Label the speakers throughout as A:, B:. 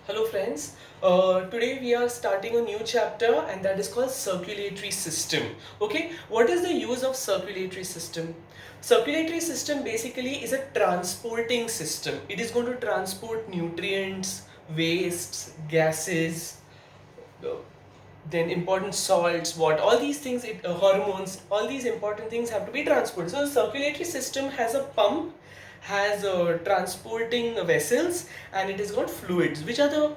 A: Hello friends, today we are starting a new chapter and that is called circulatory system. Okay, what is the use of circulatory system? Circulatory system basically is a transporting system. It is going to transport nutrients, wastes, gases, uh, then important salts, what all these things, hormones, all these important things have to be transported. So the circulatory system has a pump, has transporting vessels, and it has got fluids. Which are the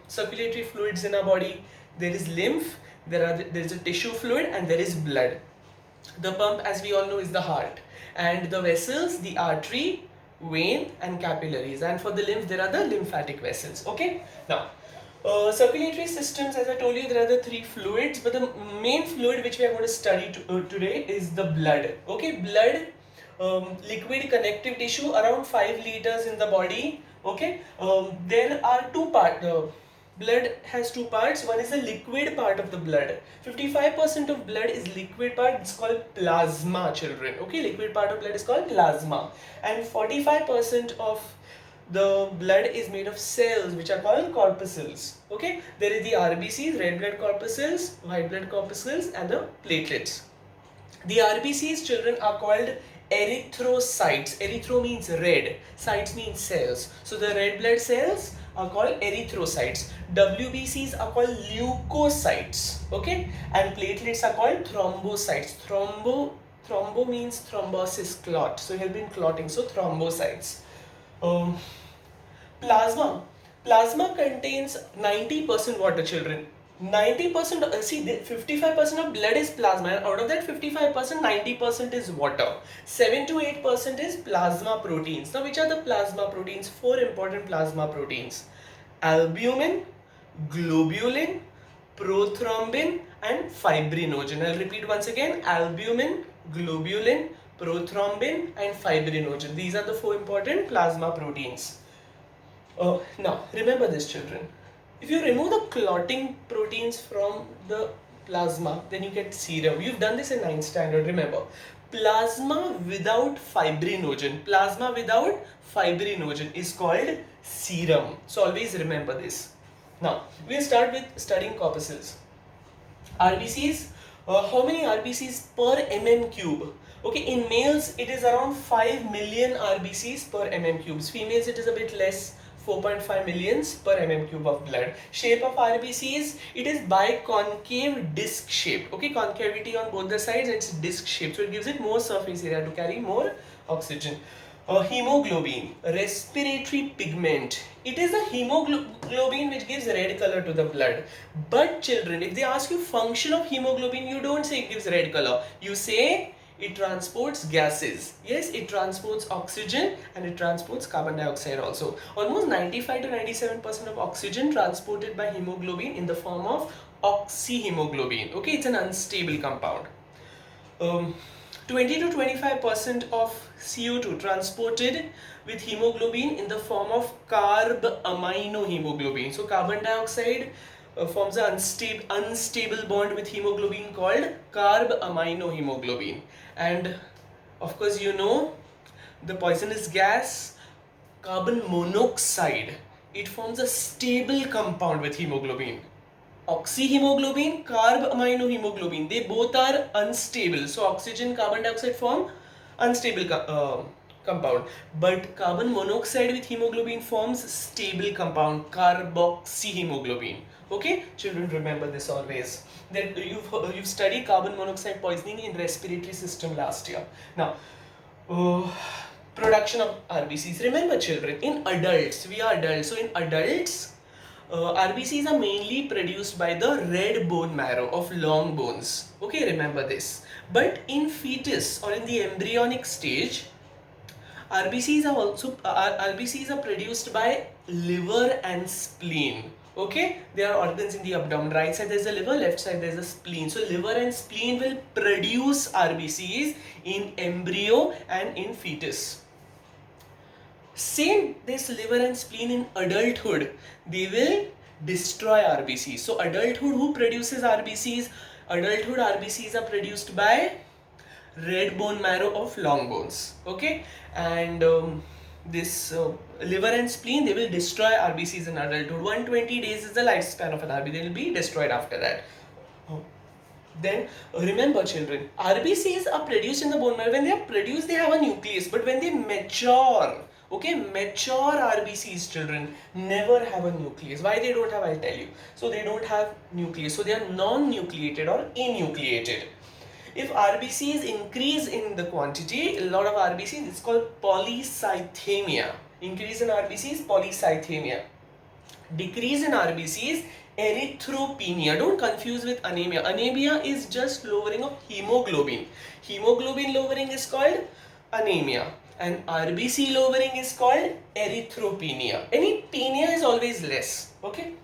A: circulatory fluids in our body? There is lymph, there is a tissue fluid, and there is blood. The pump, as we all know, is the heart, and the vessels, the artery, vein, and capillaries. And for the lymph, there are the lymphatic vessels. Okay, now circulatory systems, as I told you, there are the three fluids, but the main fluid which we are going to study today is the blood. Okay, blood, liquid connective tissue, around 5 liters in the body. Okay, there are two parts. Blood has two parts. One is the liquid part of the blood. 55% of blood is liquid part. It's called plasma, children. Okay, liquid part of blood is called plasma, and 45% of the blood is made of cells which are called corpuscles. Okay, there is the RBCs, red blood corpuscles, white blood corpuscles, and the platelets. The RBCs, children, are called erythrocytes. Erythro means red, cytes means cells. So the red blood cells are called erythrocytes. WBCs are called leukocytes. Okay, and platelets are called thrombocytes. Thrombo means thrombosis, clot. So help in clotting. So thrombocytes. Um, Plasma. Plasma contains 90% water, children. 90%, see, 55% of blood is plasma, and out of that 55%, 90% is water. 7 to 8% is plasma proteins. Now, which are the plasma proteins? Four important plasma proteins: albumin, globulin, prothrombin, and fibrinogen. I'll repeat once again: albumin, globulin, prothrombin, and fibrinogen. These are the four important plasma proteins. Now, remember this, children. If you remove the clotting proteins from the plasma, then you get serum. You've done this in 9th standard, remember. Plasma without fibrinogen is called serum. So always remember this. Now, we'll start with studying corpuscles. RBCs, how many RBCs per mm cube? Okay, in males it is around 5 million RBCs per mm cubes. Females it is a bit less, 4.5 millions per mm cube of blood. Shape of RBCs, it is biconcave disc shaped. Okay, concavity on both the sides, it's disc shaped, so it gives it more surface area to carry more oxygen. Hemoglobin, respiratory pigment. It is the hemoglobin which gives red color to the blood. But children, if they ask you function of hemoglobin, you don't say it gives red color. You say it transports gases. Yes, it transports oxygen and it transports carbon dioxide also. Almost 95 to 97% of oxygen transported by hemoglobin in the form of oxyhemoglobin. Okay, it's an unstable compound. 20 to 25% of CO2 transported with hemoglobin in the form of carb-aminohemoglobin. So carbon dioxide forms an unstable bond with hemoglobin called carb-aminohemoglobin. And of course, you know the poisonous gas carbon monoxide. It forms a stable compound with hemoglobin. Oxyhemoglobin, carb-aminohemoglobin, they both are unstable. So oxygen, carbon dioxide form unstable compound, but carbon monoxide with hemoglobin forms stable compound, carboxyhemoglobin. Okay, children, remember this always. That you've studied carbon monoxide poisoning in respiratory system last year. Now, uh, production of RBCs. Remember, children, in adults, we are adults. So in adults, RBCs are mainly produced by the red bone marrow of long bones. Okay, remember this. But in fetus or in the embryonic stage, RBCs are produced by liver and spleen. Okay, they are organs in the abdomen. Right side there is the liver, left side there is the spleen. So liver and spleen will produce RBCs in embryo and in fetus. Same, this liver and spleen in adulthood, they will destroy RBCs. So adulthood, who produces RBCs? Adulthood RBCs are produced by red bone marrow of long bones. Okay, and this liver and spleen, they will destroy RBCs in adulthood. 120 days is the lifespan of an RBC. They will be destroyed after that. Then remember children, RBCs are produced in the bone marrow. When they are produced, they have a nucleus. But when they mature, okay, mature RBCs children never have a nucleus. Why they don't have, I'll tell you. So they don't have nucleus. So they are non-nucleated or enucleated. If RBCs increase in the quantity, a lot of RBCs, it's called polycythemia. Increase in RBCs, polycythemia. Decrease in RBCs, erythropenia. Don't confuse with anemia. Anemia is just lowering of hemoglobin. Hemoglobin lowering is called anemia. And RBC lowering is called erythropenia. Any penia is always less. Okay?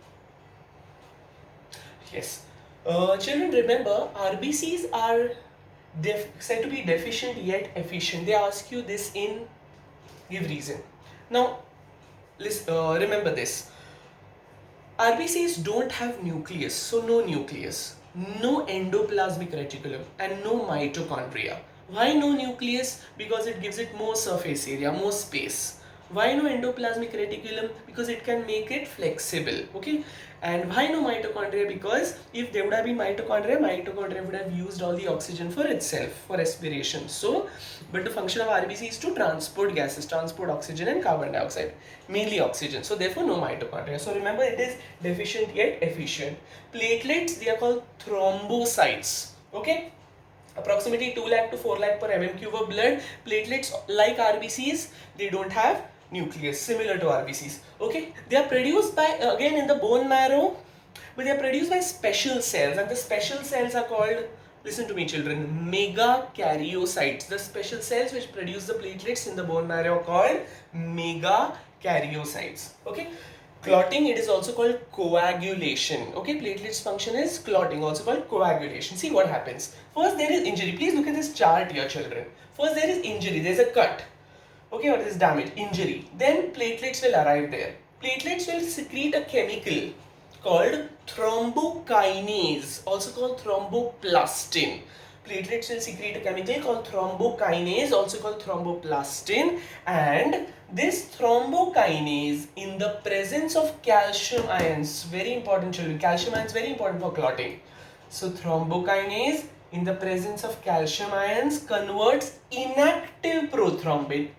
A: Yes. Children, remember, RBCs are said to be deficient yet efficient. They ask you this in give reason. Now, remember this. RBCs don't have nucleus, so no nucleus, no endoplasmic reticulum, and no mitochondria. Why no nucleus? Because it gives it more surface area, more space. Why no endoplasmic reticulum? Because it can make it flexible. Okay. And why no mitochondria? Because if there would have been mitochondria would have used all the oxygen for itself, for respiration. So, but the function of RBC is to transport gases, transport oxygen and carbon dioxide, mainly oxygen. So therefore no mitochondria. So remember, it is deficient yet efficient. Platelets, they are called thrombocytes. Okay. Approximately 2 lakh to 4 lakh per mm cube of blood. Platelets, like RBCs, they don't have nucleus, similar to RBCs. Okay, they are produced by, again, in the bone marrow, but they are produced by special cells, and the special cells are called, listen to me children, megakaryocytes. The special cells which produce the platelets in the bone marrow are called megakaryocytes. Okay. Clotting, it is also called coagulation. Okay, platelets function is clotting, also called coagulation. See what happens. First there is injury. Please look at this chart here children. First there is injury, there is a cut. Okay, or there is damage, injury. Then platelets will arrive there. Platelets will secrete a chemical called thrombokinase, also called thromboplastin. Platelets will secrete a chemical called thrombokinase, also called thromboplastin, and this thrombokinase, in the presence of calcium ions, very important children, calcium ions very important for clotting. So thrombokinase, in the presence of calcium ions, converts inactive prothrombin,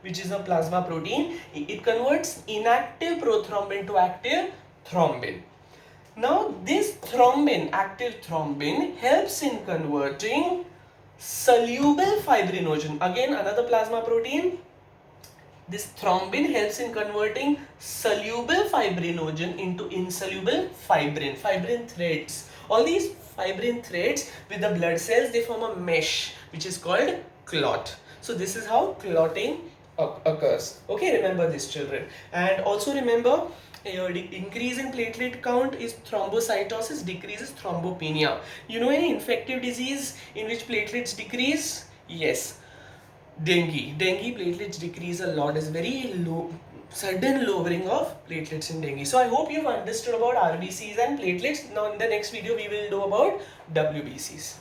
A: which is a plasma protein, it converts inactive prothrombin to active thrombin. Now this thrombin, active thrombin, helps in converting soluble fibrinogen, again another plasma protein. This thrombin helps in converting soluble fibrinogen into insoluble fibrin, fibrin threads. All these fibrin threads with the blood cells, they form a mesh which is called clot. So this is how clotting occurs. Okay, remember this children. And also remember, increase in platelet count is thrombocytosis, decrease is thrombopenia. You know any infective disease in which platelets decrease? Yes, dengue. Dengue platelets decrease a lot, is very low, sudden lowering of platelets in dengue. So I hope you've understood about RBCs and platelets. Now in the next video we will know about WBCs.